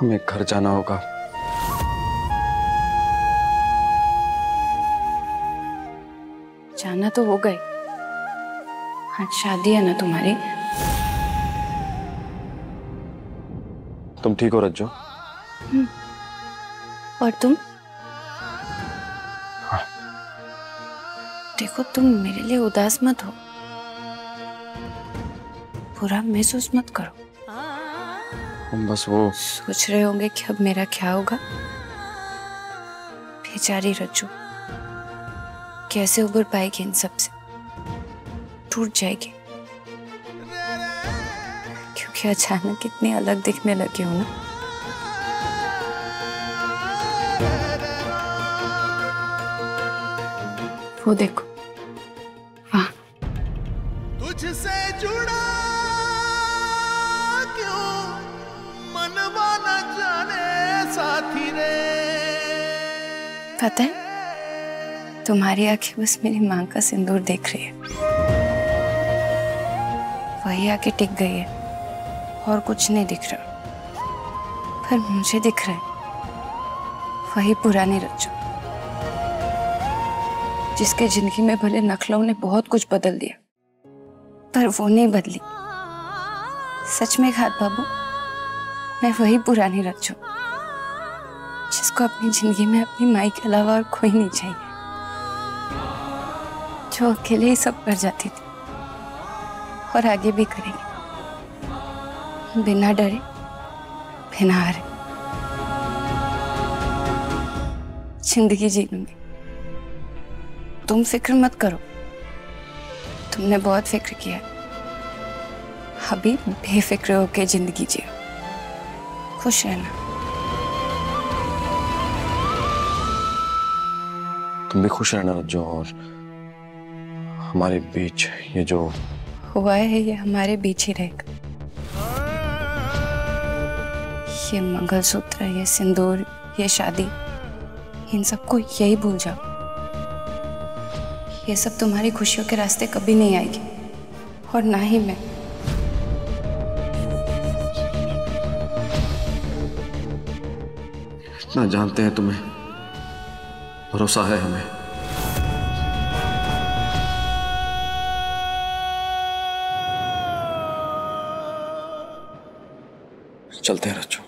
हमें घर जाना होगा। जाना तो हो गए, आज शादी है ना तुम्हारी। तुम ठीक हो रज्जो? और तुम? हाँ। देखो तुम मेरे लिए उदास मत हो, बुरा महसूस मत करो। हम बस वो सोच रहे होंगे कि अब मेरा क्या होगा। बेचारी रज्जू कैसे उबर पाएगी इन सब से, टूट जाएगी। क्योंकि अचानक इतनी अलग दिखने लगी हो ना। वो देखो वहाँ। तुझसे जुड़ा क्यों मनवा न जाने साथी रे। पता है तुम्हारी आंखें बस मेरी माँ का सिंदूर देख रही है, वही आके टिक गई है और कुछ नहीं दिख रहा। पर मुझे दिख रहा है वही पुरानी रज्जू, जिसके जिंदगी में भले नखलों ने बहुत कुछ बदल दिया पर वो नहीं बदली। सच में घात बाबू, मैं वही पुरानी रज्जू जिसको अपनी जिंदगी में अपनी माई के अलावा और कोई नहीं चाहिए, जो अकेले ही सब कर जाती थी और आगे भी करेगी, बिना डरे बिना हारे जिंदगी जी लूंगी। तुम फिक्र मत करो, तुमने बहुत फिक्र किया, अभी बेफिक्र होके जिंदगी जियो, खुश रहना। तुम भी खुश रहना रज्जो, और हमारे बीच ये जो हुआ है ये हमारे बीच ही रहेगा। ये मंगलसूत्र, ये सिंदूर, ये शादी, इन सबको यही भूल जाओ। ये सब तुम्हारी खुशियों के रास्ते कभी नहीं आएगी और ना ही मैं। इतना जानते हैं तुम्हें, भरोसा है हमें। चलते हैं रज्जू।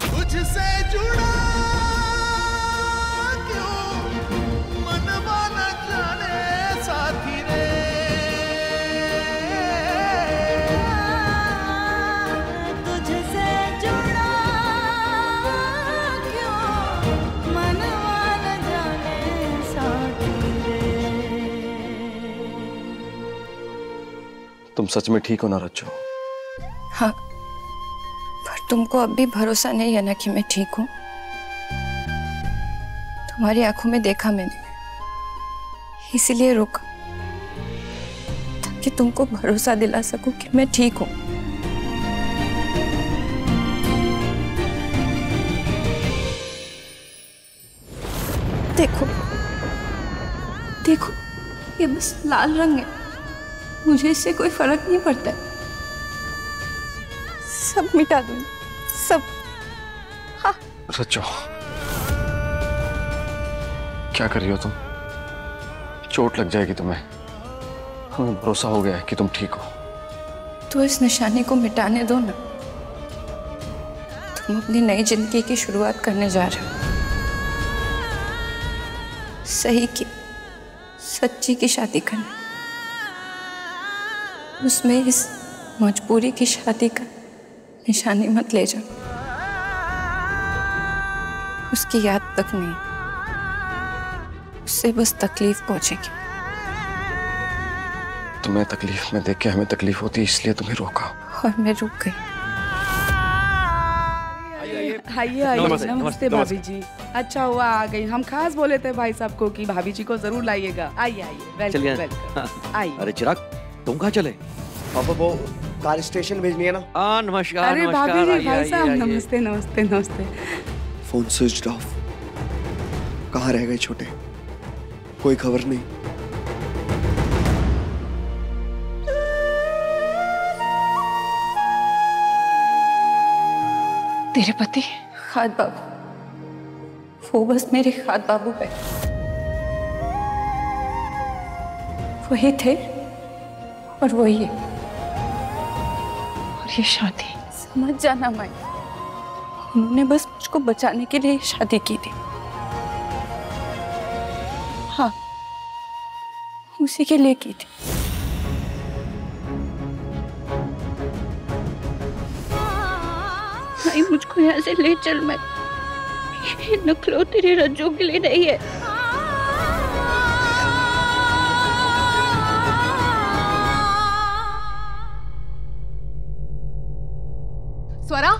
तुझसे जुड़ा क्यों मनवा न जाने साथी रे। तुझसे जुड़ा क्यों मनवा न जाने साथी रे। तुम सच में ठीक हो ना रज्जो? हाँ, पर तुमको अब भी भरोसा नहीं है ना कि मैं ठीक हूं? तुम्हारी आंखों में देखा मैंने, इसीलिए रोका, ताकि तुमको भरोसा दिला सकूं कि मैं ठीक हूं। देखो देखो, ये बस लाल रंग है, मुझे इससे कोई फर्क नहीं पड़ता है। सब मिटा दूंगी, सब। हाँ। रज्जो, क्या कर रही हो तुम? चोट लग जाएगी तुम्हें। हमें भरोसा हो गया है कि तुम ठीक हो। तो इस निशानी को मिटाने दो ना। तुम अपनी नई जिंदगी की शुरुआत करने जा रहे हो, सही की सच्ची की शादी करने। उसमें इस मजबूरी की शादी का निशानी मत ले जाओ। उसकी याद तक नहीं, उससे बस तकलीफ पहुंचेगी। तुम्हें तकलीफ में देख के हमें तकलीफ होती, इसलिए तुम्हें रोका और मैं रुक गई। आइए आइए। नमस्ते भाभी जी, अच्छा हुआ आ गई। हम खास बोले थे भाई साहब को कि भाभी जी को जरूर लाइएगा। आइए आइए, वेलकम वेलकम। आइए। अरे चिराग, तुम कहाँ चले? पापा वो कार स्टेशन भेजनी है ना। नमस्कार। अरे नमस्कार, भाभी जी, आइए, भाई साहब आइए, नमस्ते नमस्ते नमस्ते। Phone switched off. कहाँ रह गए छोटे? कोई खबर नहीं। तेरे पति खाद बाबू, वो बस मेरे खाद बाबू है। वही थे और वही है। और ये शादी समझ जाना माई, उन्होंने बस मुझको बचाने के लिए शादी की थी। हाँ, उसी के लिए की थी। भाई मुझको यहाँ से ले चल मैं, ये नखलो तेरे रज्जू के लिए नहीं है। स्वरा,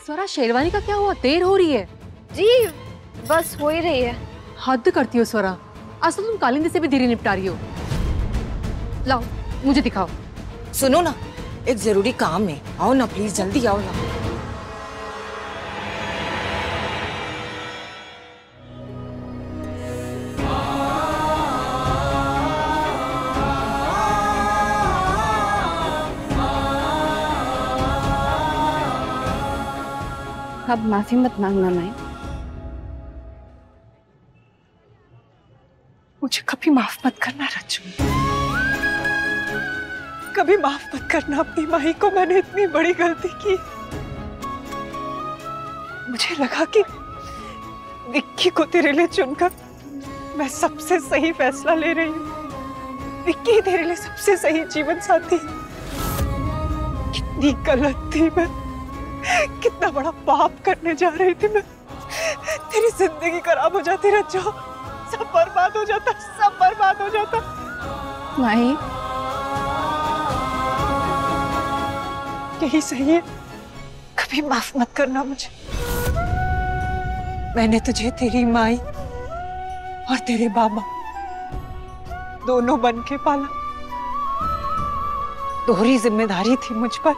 स्वरा शेरवानी का क्या हुआ? देर हो रही है। जी बस हो ही रही है। हद करती हो स्वरा, आज तो तुम कालिंदी से भी धीरे निपटा रही हो। लाओ मुझे दिखाओ। सुनो ना, एक जरूरी काम है, आओ ना प्लीज, जल्दी आओ ना। अब माफी मत मांगना माई, मुझे कभी माफ मत करना रज्जू। कभी माफ मत करना अपनी माही को, मैंने इतनी बड़ी गलती की। मुझे लगा कि विक्की को तेरे लिए चुनकर मैं सबसे सही फैसला ले रही हूँ। विक्की तेरे लिए सबसे सही जीवन साथी। कितनी गलत थी मैं, कितना बड़ा पाप करने जा रही थी मैं। तेरी जिंदगी खराब हो जाती रज्जो, सब बर्बाद हो जाता, सब बर्बाद हो जाता। माही यही सही है, कभी माफ मत करना मुझे। मैंने तुझे तेरी माई और तेरे बाबा दोनों बन के पाला। दोहरी जिम्मेदारी थी मुझ पर,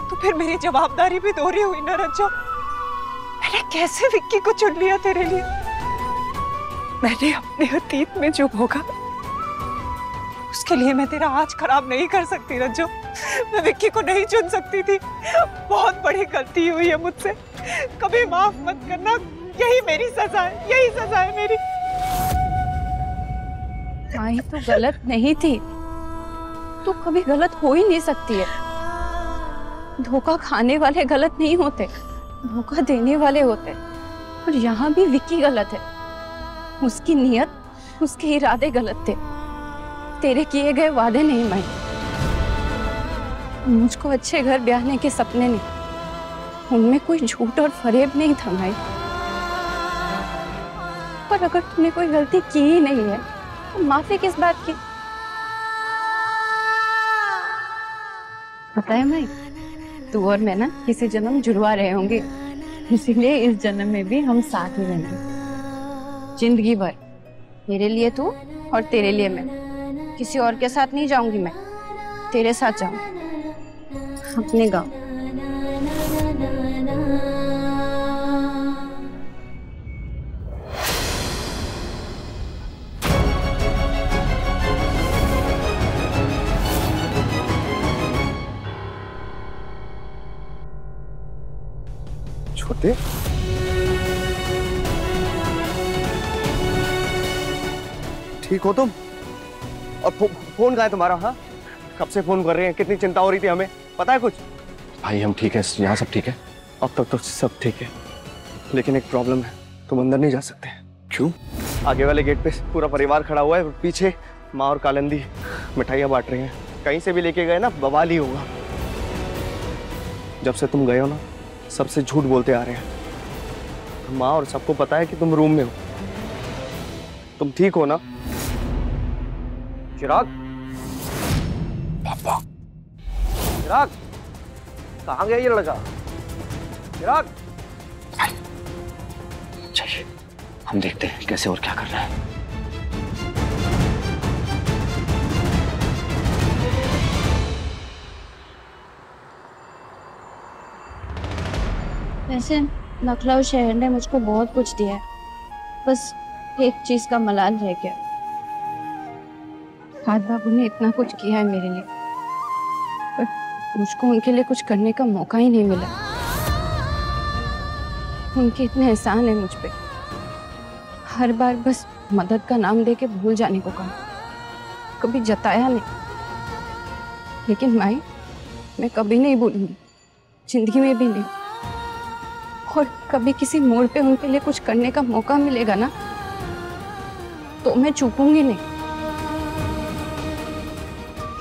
तो फिर मेरी जवाबदारी भी दोहरी हुई ना रज्जो। मैंने कैसे विक्की को चुन लिया तेरे लिए? मैंने अपने अतीत में जो भोगा उसके लिए मैं तेरा आज खराब नहीं कर सकती रज्जो। मैं विक्की को नहीं चुन सकती थी, बहुत बड़ी गलती हुई है मुझसे। कभी माफ मत करना, यही मेरी सजा है, यही सजा है मेरी। माही तो गलत नहीं थी, तू कभी गलत हो ही नहीं सकती है। धोखा खाने वाले गलत नहीं होते, धोखा देने वाले होते। और यहाँ भी विक्की गलत है, उसकी नीयत, उसके इरादे गलत थे, तेरे किए गए वादे नहीं माई। मुझको अच्छे घर ब्याहने के सपने नहीं, उनमें कोई झूठ और फरेब नहीं था माई। पर अगर तूने कोई गलती की ही नहीं है तो माफी किस बात की? पता है माई, तू और मैं ना किसी जन्म जुड़वा रहे होंगे, इसीलिए इस जन्म में भी हम साथ ही रहेंगे जिंदगी भर। मेरे लिए तू और तेरे लिए मैं, किसी और के साथ नहीं जाऊंगी मैं, तेरे साथ जाऊंगी अपने गांव। छोटे, ठीक हो तुम? और फोन कहाँ है तुम्हारा? हाँ, कब से फोन कर रहे हैं, कितनी चिंता हो रही थी हमें, पता है कुछ? भाई हम ठीक है, यहाँ सब ठीक है। अब तक तो सब ठीक है, लेकिन एक प्रॉब्लम है, तुम अंदर नहीं जा सकते। क्यों? आगे वाले गेट पे पूरा परिवार खड़ा हुआ है, पीछे माँ और कालिंदी मिठाइयाँ बांट रही हैं। कहीं से भी लेके गए ना बवाल ही होगा। जब से तुम गए हो ना, सबसे झूठ बोलते आ रहे हैं। माँ और सबको पता है कि तुम रूम में हो। तुम ठीक हो ना? चिराग, पापा, चिराग, कहाँ गया ये लड़का? चिराग, चलिए हम देखते हैं कैसे और क्या कर रहा है। वैसे नखलऊ शहर ने मुझको बहुत कुछ दिया है, बस एक चीज का मलाल रह गया। खाद बाबू ने इतना कुछ किया है मेरे लिए, पर मुझको उनके लिए कुछ करने का मौका ही नहीं मिला। उनके इतने एहसान है मुझ पे, हर बार बस मदद का नाम देके भूल जाने को कहा, कभी जताया नहीं। लेकिन माई, मैं कभी नहीं भूलूंगी, जिंदगी में भी नहीं। और कभी किसी मोड़ पे उनके लिए कुछ करने का मौका मिलेगा ना, तो मैं चूकूंगी नहीं।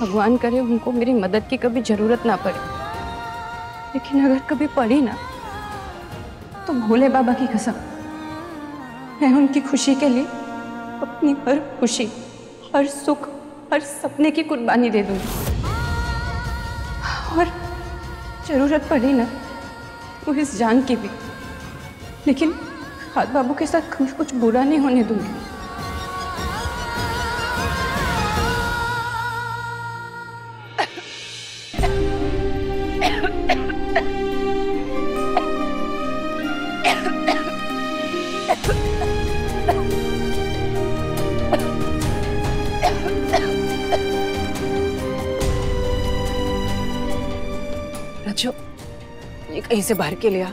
भगवान करे उनको मेरी मदद की कभी जरूरत ना पड़े, लेकिन अगर कभी पड़ी ना, तो भोले बाबा की कसम, मैं उनकी खुशी के लिए अपनी हर खुशी, हर सुख, हर सपने की कुर्बानी दे दूंगी। और जरूरत पड़ी ना, तो इस जान की भी, लेकिन खाद बाबू के साथ कुछ बुरा नहीं होने दूंगी। रज्जो, ये कहीं से बाहर के लिया,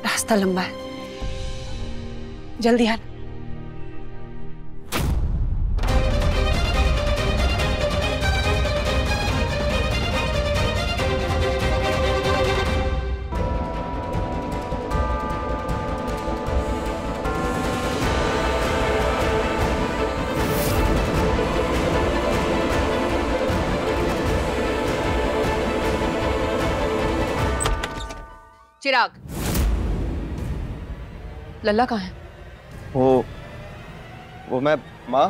रास्ता लंबा है, जल्दी आ। चिराग, लल्ला कहाँ है? वो मैं माँ,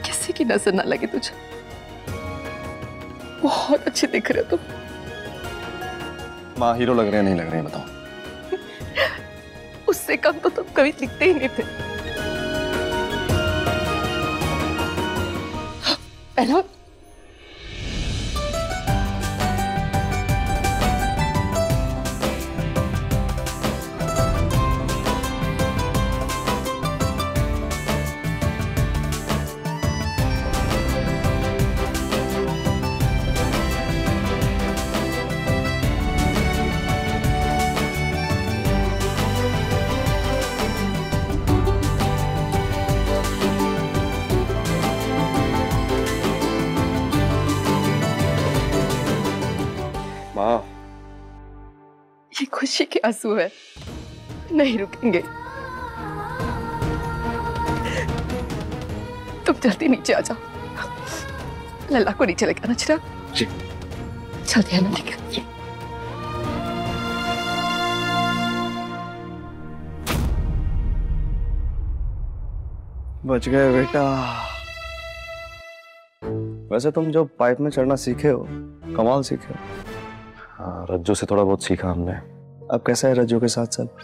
किसी की नजर ना लगे तुझे, बहुत अच्छे दिख रहे हो तुम। माँ, हीरो लग रहे हैं नहीं लग रहे हैं बताओ? उससे कम तो तुम कभी दिखते ही नहीं थे। पहला माँ, ये खुशी के आंसू है, नहीं रुकेंगे। तुम जल्दी नीचे आ जाओ, लल्ला को नीचे लेकर आना। चिराग जी। जल्दी आना, ठीक है? बच गए बेटा। वैसे तुम जो पाइप में चढ़ना सीखे हो, कमाल सीखे हो। हाँ, रज्जू से थोड़ा बहुत सीखा हमने। अब कैसा है रज्जू के साथ सब?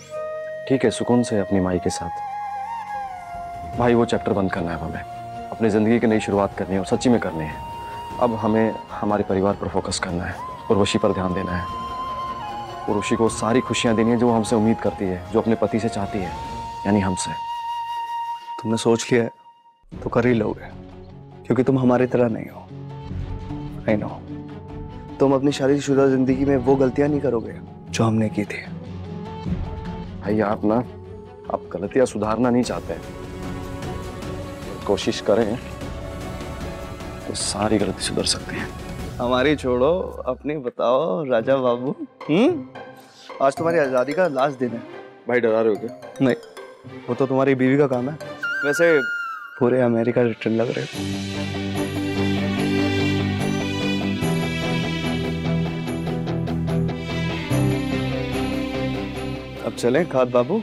ठीक है, सुकून से अपनी माई के साथ। भाई, वो चैप्टर बंद करना है हमें, अपनी जिंदगी की नई शुरुआत करनी है और सच्ची में करनी है। अब हमें हमारे परिवार पर फोकस करना है, उर्वशी पर ध्यान देना है। उर्वशी को सारी खुशियां देनी है जो हमसे उम्मीद करती है, जो अपने पति से चाहती है, यानी हमसे। तुमने सोच लिया है तो कर ही लोगे, क्योंकि तुम हमारी तरह नहीं हो। आई नो, तुम अपनी शादीशुदा जिंदगी में वो गलतियां नहीं करोगे जो हमने की थी। भाई, आप गलतियां सुधारना नहीं चाहते, कोशिश करें तो सारी गलती सुधर सकती है। हमारी छोड़ो, अपनी बताओ राजा बाबू। आज तुम्हारी आजादी का लास्ट दिन है। भाई, डरा रहे हो क्या? नहीं, वो तो तुम्हारी बीवी का काम है। वैसे पूरे अमेरिका रिटर्न लग रहे हो। अब चलें खाद बाबू?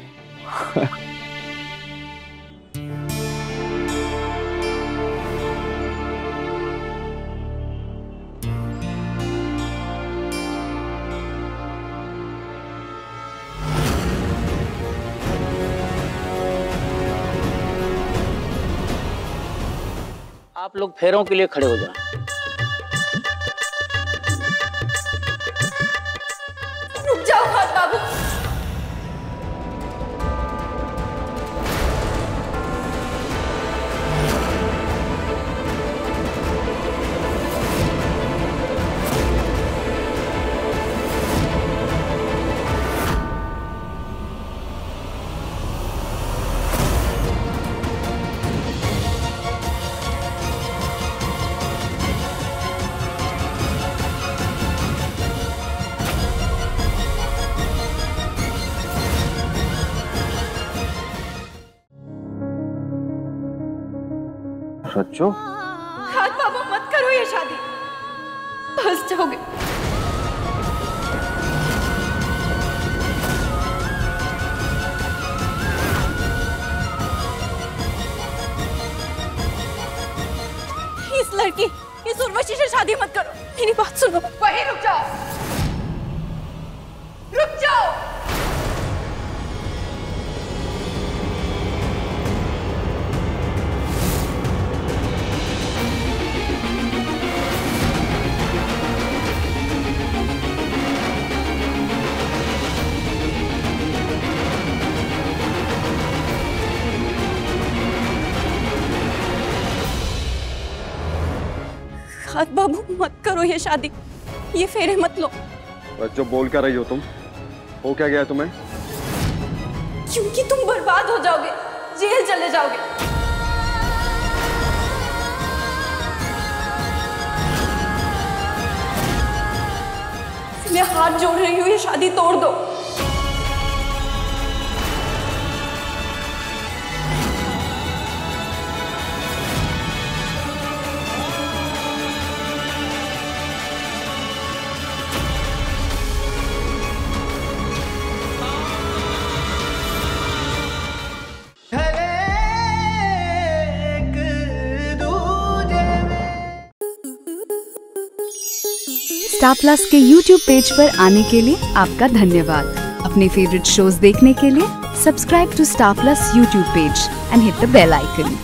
आप लोग फेरों के लिए खड़े हो जाएं। रुक जाओ खास बाबू। रज्जो, खास बाबू मत करो ये शादी, फंस जाओगे। इस लड़की, इस उर्वशी से शादी मत करो। मेरी बात सुनो। वहीं रुक जाओ, रुक जाओ। खास बाबू मत करो ये शादी, ये फेरे मत लो। रज्जो, बोल क्या रही हो तुम? हो क्या गया तुम्हें? क्योंकि तुम बर्बाद हो जाओगे, जेल चले जाओगे। इसलिए हाथ जोड़ रही हूँ, ये शादी तोड़ दो। स्टार प्लस के YouTube पेज पर आने के लिए आपका धन्यवाद। अपने फेवरेट शोज देखने के लिए subscribe to Star Plus YouTube page and hit the bell icon.